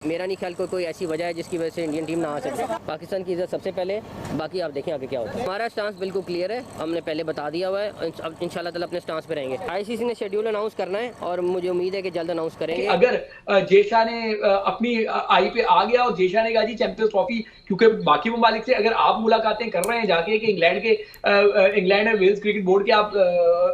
मेरा नहीं ख्याल कोई ऐसी वजह है जिसकी वजह से इंडियन टीम ना आ सके। पाकिस्तान की इज्जत सबसे पहले, बाकी आप देखें आगे क्या होता है। हमारा स्टांस बिल्कुल क्लियर है, हमने पहले बता दिया हुआ है, अब इंशाल्लाह ताला अपने स्टांस पे रहेंगे। आईसीसी ने शेड्यूल अनाउंस करना है और मुझे उम्मीद है कि जल्द अनाउंस करेंगे। अगर जेशा ने अपनी आई पे आ गया और जेशा ने कहा जी चैंपियंस ट्रॉफी, क्योंकि बाकी ममालिक से अगर आप मुलाकातें कर रहे हैं जाके कि इंग्लैंड और वेल्स क्रिकेट बोर्ड के आप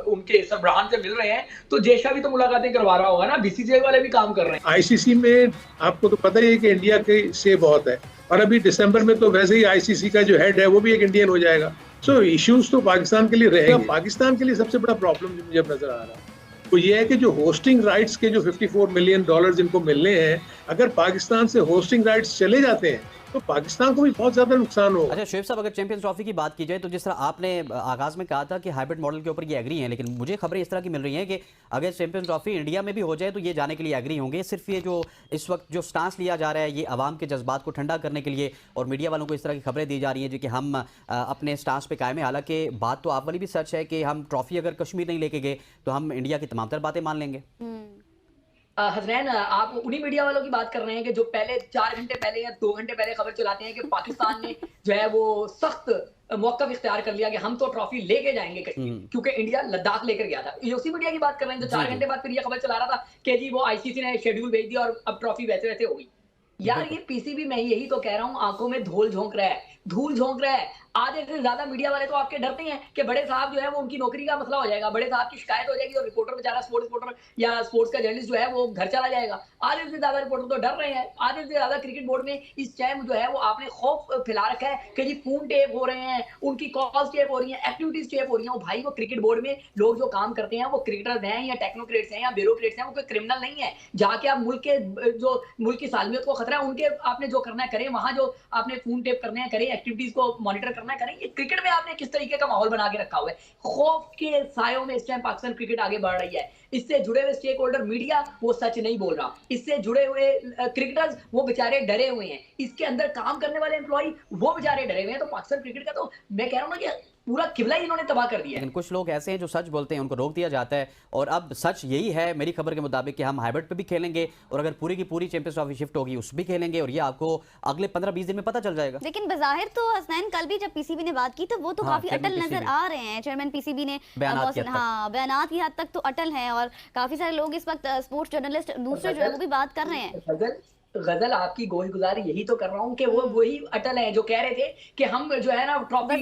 उनके सरबराहान से मिल रहे हैं, तो जेशा भी तो मुलाकातें करवा रहा होगा ना। बीसीसीआई वाले भी काम कर रहे हैं। आईसीसी में आपको तो पता ही है कि इंडिया के से बहुत है, और अभी दिसंबर में तो वैसे ही आईसीसी का जो हेड है वो भी एक इंडियन हो जाएगा। सो इश्यूज तो पाकिस्तान के लिए रहेगा। पाकिस्तान के लिए सबसे बड़ा प्रॉब्लम जो मुझे नजर आ रहा है वो ये है कि जो होस्टिंग राइट्स के जो $54 मिलियन जिनको मिलने हैं, अगर पाकिस्तान से होस्टिंग राइट्स चले जाते हैं तो पाकिस्तान को भी बहुत ज्यादा नुकसान होगा। अच्छा शुएब साहब, अगर चैंपियंस ट्रॉफी की बात की जाए तो जिस तरह आपने आगाज में कहा था कि हाइब्रिड मॉडल के ऊपर ये एग्री हैं, लेकिन मुझे खबरें इस तरह की मिल रही हैं कि अगर चैंपियंस ट्रॉफी इंडिया में भी हो जाए तो ये जाने के लिए एग्री होंगे। सिर्फ ये जो इस वक्त जो स्टांस लिया जा रहा है ये आवाम के जज्बात को ठंडा करने के लिए, और मीडिया वालों को इस तरह की खबरें दी जा रही हैं जो कि हम अपने स्टांस पे कायम है। हालांकि बात तो आप वाली भी सच है कि हम ट्रॉफी अगर कश्मीर नहीं लेके गए तो हम इंडिया की तमाम तर बातें मान लेंगे। हसनैन, आप उन्हीं मीडिया वालों की बात कर रहे हैं कि जो पहले 4 घंटे पहले या 2 घंटे पहले खबर चलाते हैं कि पाकिस्तान ने जो है वो सख्त मौकफ इख्तियार कर लिया कि हम तो ट्रॉफी लेके जाएंगे कश्मीर, क्योंकि इंडिया लद्दाख लेकर गया था। ये उसी मीडिया की बात कर रहे हैं जो 4 घंटे बाद फिर ये खबर चला रहा था कि जी वो आईसीसी ने शेड्यूल भेज दिया और अब ट्रॉफी वैसे वैसे हो गई। यार ये पीसीबी, मैं यही तो कह रहा हूँ, आंखों में धूल झोंक रहा है, धूल झोंक रहा है। आधे से ज्यादा मीडिया वाले तो आपके डरते हैं कि बड़े साहब जो है वो उनकी नौकरी का मसला हो जाएगा, बड़े साहब की शिकायत हो जाएगी और रिपोर्टर बेचारा, स्पोर्ट्स रिपोर्टर या स्पोर्ट्स का जर्नलिस्ट जो है वो घर चला जाएगा। आधे से ज्यादा रिपोर्टर तो डर रहे हैं। आधे से ज्यादा क्रिकेट बोर्ड में इस टाइम जो है वो आपने खौफ फैला रखा है कि जी फोन टेप हो रहे हैं, उनकी कॉल्स टेप हो रही है, एक्टिविटीज टेप हो रही है। भाई वो क्रिकेट बोर्ड में लोग जो काम करते हैं वो क्रिकेटर्स हैं या टेक्नोक्रेट्स हैं या ब्यूरोक्रेट्स हैं, वो कोई क्रिमिनल नहीं है। जाके आप मुल्क की सालमियत को खतरा है, उनके आपने जो करना है करें, वहां जो आपने फोन टेप करने हैं करें, एक्टिविटीज को मॉनिटर करना है करें। ये क्रिकेट में आपने किस तरीके का माहौल बना के रखा हुआ है। खौफ के सायों में इस टाइम पाकिस्तान क्रिकेट आगे बढ़ रही है। इससे जुड़े हुए स्टेक होल्डर मीडिया वो सच नहीं बोल रहा, इससे जुड़े हुए क्रिकेटर्स वो बेचारे डरे हुए हैं, इसके अंदर काम करने वाले एम्प्लॉय वो बेचारे डरे हुए हैं। तो पाकिस्तान क्रिकेट का तो मैं कह रहा हूं ना कि पूरा किबला ही इन्होंने तबाह कर दिया है। लेकिन कुछ लोग ऐसे हैं जो सच बोलते हैं, उनको रोक दिया जाता है। और अब सच यही है मेरी खबर के मुताबिक कि हम हाइब्रिड पे भी खेलेंगे और अगर पूरी की पूरी चैंपियंस ट्रॉफी शिफ्ट होगी उस भी खेलेंगे, और ये आपको अगले 15-20 दिन में पता चल जाएगा। लेकिन बजाहिर तो हसनैन कल भी जब पीसीबी ने बात की तो वो तो काफी अटल नजर आ रहे हैं। चेयरमैन पीसीबी ने बयानात की हद तक तो अटल हैं, और काफी सारे लोग इस वक्त स्पोर्ट्स जर्नलिस्ट दूसरे जो है वो भी बात कर रहे हैं। गजल आपकी गोई गुजारी यही तो कर रहा हूँ कि वो वही अटल है जो कह रहे थे कि हम जो है ना ट्रॉफी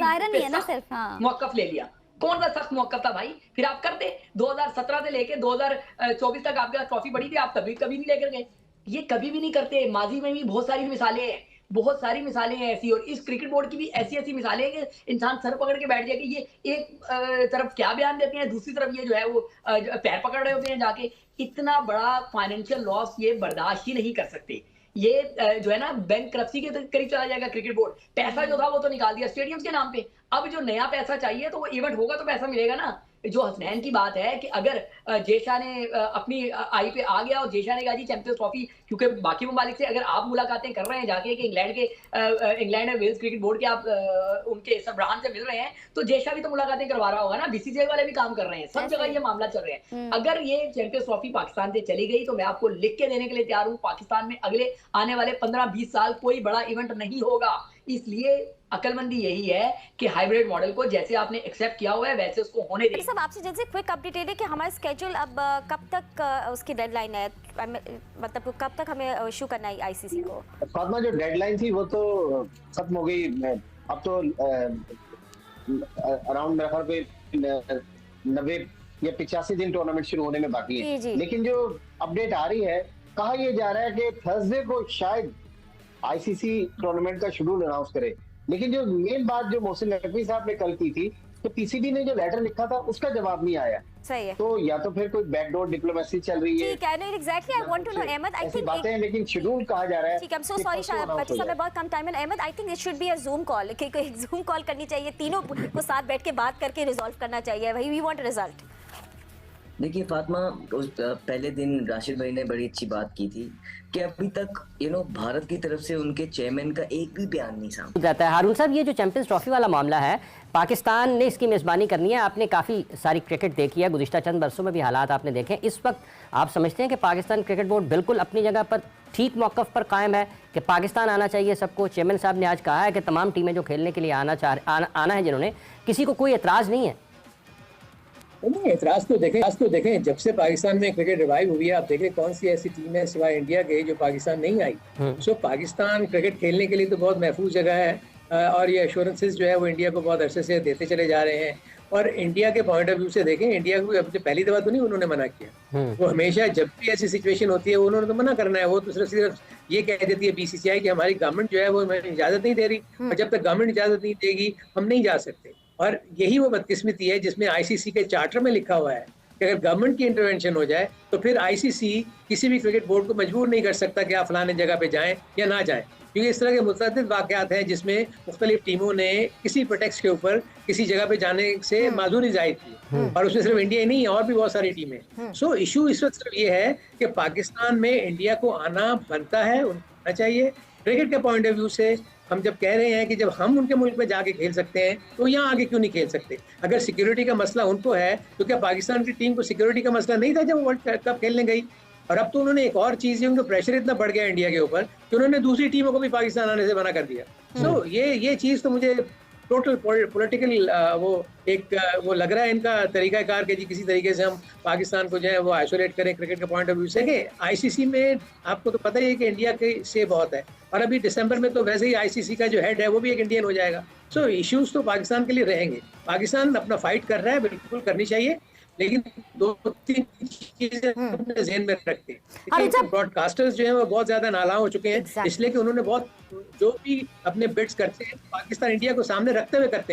मौकफ ले लिया। कौन सा सख्त मौकफ था भाई? फिर आप करते 2017 से लेके 2024 तक आपके पास ट्रॉफी पड़ी थी, आप कभी नहीं लेकर गए। ये कभी भी नहीं करते। माजी में भी बहुत सारी मिसालें हैं, बहुत सारी मिसालें हैं ऐसी, और इस क्रिकेट बोर्ड की भी ऐसी ऐसी मिसालें हैं कि इंसान सर पकड़ के बैठ जाए कि ये एक तरफ क्या बयान देते हैं, दूसरी तरफ ये जो है वो पैर पकड़ रहे होते हैं जाके। इतना बड़ा फाइनेंशियल लॉस ये बर्दाश्त ही नहीं कर सकते। ये जो है ना बैंकरप्सी के करीब चला जाएगा क्रिकेट बोर्ड। पैसा जो था वो तो निकाल दिया स्टेडियम्स के नाम पे, अब जो नया पैसा चाहिए तो वो इवेंट होगा तो पैसा मिलेगा ना। जो हसनैन की बात है कि अगर जेशा ने अपनी आई पे आ गया और जेशा ने कहा जी चैंपियंस ट्रॉफी, क्योंकि बाकी ममालिक से अगर आप मुलाकातें कर रहे हैं जाके कि इंग्लैंड और वेल्स क्रिकेट बोर्ड के आप उनके सरबराहान से मिल रहे हैं, तो जेशा भी तो मुलाकातें करवा रहा होगा ना। बीसीसीआई वाले भी काम कर रहे हैं, सब जगह ये मामला चल रहे हैं। अगर ये चैंपियंस ट्रॉफी पाकिस्तान से चली गई तो मैं आपको लिख के देने के लिए तैयार हूँ, पाकिस्तान में अगले आने वाले 15-20 साल कोई बड़ा इवेंट नहीं होगा। इसलिए अकलमंदी यही है कि हाइब्रिड मॉडल को जैसे आपने एक्सेप्ट किया हुआ है वैसे उसको होने दें। सब आपसे जैसे क्विक अपडेट है कि हमारा स्केड्यूल अब कब तक उसकी डेडलाइन है, मतलब कब तक हमें इशू करना है आईसीसी को? फातिमा, जो डेडलाइन थी वो तो खत्म हो गई। अब तो अराउंड मेरे ख्याल पे 90 या 85 दिन टूर्नामेंट शुरू होने में बाकी है। लेकिन जो अपडेट आ रही है, कहा यह जा रहा है कि थर्सडे को शायद आईसीसी टूर्नामेंट का शेड्यूल अनाउंस करे। लेकिन जो मेन बात जो मोहसिन नकवी साहब ने कल की थी तो पीसीबी ने जो लेटर लिखा था उसका जवाब नहीं आया। सही है। तो या तो फिर कोई बैकडोर डिप्लोमेसी चल रही है। ठीक है, नहीं exactly I want to know Ahmad, I think बातें हैं, लेकिन शेड्यूल कहा जा रहा है। ठीक है, आई एम सो सॉरी बच्चे सब में बहुत कम टाइम है। Ahmad, I think it should be a zoom call, कि कोई जूम कॉल करनी चाहिए, तीनों को साथ बैठ के बात करके रिजॉल्व करना चाहिए भाई, वी वांट रिजल्ट। देखिए फातिमा, उस पहले दिन राशिद भाई ने बड़ी अच्छी बात की थी कि अभी तक भारत की तरफ से उनके चेयरमैन का एक भी बयान नहीं सामने जाता है। हारून साहब, ये जो चैंपियंस ट्रॉफी वाला मामला है, पाकिस्तान ने इसकी मेज़बानी करनी है। आपने काफ़ी सारी क्रिकेट देखी है, गुज़िश्ता चंद बरसों में भी हालात आपने देखे। इस वक्त आप समझते हैं कि पाकिस्तान क्रिकेट बोर्ड बिल्कुल अपनी जगह पर ठीक मौक़िफ़ पर कायम है कि पाकिस्तान आना चाहिए सबको? चेयरमैन साहब ने आज कहा है कि तमाम टीमें जो खेलने के लिए आना है जिन्होंने, किसी को कोई एतराज़ नहीं है। नहीं, एतराज़ तो देखें जब से पाकिस्तान में क्रिकेट रिवाइव हुई है, आप देखें कौन सी ऐसी टीम है सिवाय इंडिया के जो पाकिस्तान नहीं आई। सो पाकिस्तान क्रिकेट खेलने के लिए तो बहुत महफूज जगह है और ये एश्योरेंसेस जो है वो इंडिया को बहुत अरसे से देते चले जा रहे हैं। और इंडिया के पॉइंट ऑफ व्यू से देखें, इंडिया को अब पहली दफा तो नहीं उन्होंने मना किया, वो हमेशा जब भी ऐसी सिचुएशन होती है उन्होंने तो मना करना है। वो तो सिर्फ ये कह देती है बीसीसीआई कि हमारी गवर्नमेंट जो है वो हमें इजाजत नहीं दे रही, और जब तक गवर्नमेंट इजाजत नहीं देगी हम नहीं जा सकते। और यही वो बदकिस्मती है जिसमें आईसीसी के चार्टर में लिखा हुआ है कि अगर गवर्नमेंट की इंटरवेंशन हो जाए तो फिर आईसीसी किसी भी क्रिकेट बोर्ड को मजबूर नहीं कर सकता कि आप फलाने जगह पे जाएं या ना जाएं, क्योंकि इस तरह के मुतअद्दिद वाक़यात हैं जिसमें मुख्तलिफ टीमों ने किसी प्रोटेक्स्ट के ऊपर किसी जगह पे जाने से माजूरी जाहिर की, और उसमें सिर्फ इंडिया ही नहीं है और भी बहुत सारी टीमें। सो इशू इस वक्त सिर्फ ये है कि पाकिस्तान में इंडिया को आना बनता है, आना चाहिए। क्रिकेट के पॉइंट ऑफ व्यू से हम जब कह रहे हैं कि जब हम उनके मुल्क में जाके खेल सकते हैं तो यहाँ आगे क्यों नहीं खेल सकते? अगर सिक्योरिटी का मसला उनको है तो क्या पाकिस्तान की टीम को सिक्योरिटी का मसला नहीं था जब वो वर्ल्ड कप खेलने गई? और अब तो उन्होंने एक और चीज़, उनका प्रेशर इतना बढ़ गया इंडिया के ऊपर कि उन्होंने दूसरी टीमों को भी पाकिस्तान आने से मना कर दिया। सो ये चीज़ तो मुझे टोटल पॉलिटिकल वो लग रहा है इनका तरीकाकार कि जी किसी तरीके से हम पाकिस्तान को जो है वो आइसोलेट करें क्रिकेट के पॉइंट ऑफ व्यू से। आईसीसी में आपको तो पता ही है कि इंडिया के से बहुत है, और अभी दिसंबर में तो वैसे ही आईसीसी का जो हेड है वो भी एक इंडियन हो जाएगा। सो इश्यूज तो पाकिस्तान के लिए रहेंगे। पाकिस्तान अपना फाइट कर रहा है, बिल्कुल करनी चाहिए, लेकिन 2-3 चीजें अपने ज़हन में रखते हैं। ब्रॉडकास्टर्स जो हैं वो बहुत ज्यादा नाला हो चुके हैं, इसलिए कि उन्होंने बहुत जो भी अपने बिड्स करते हैं पाकिस्तान इंडिया को सामने रखते हुए करते हैं।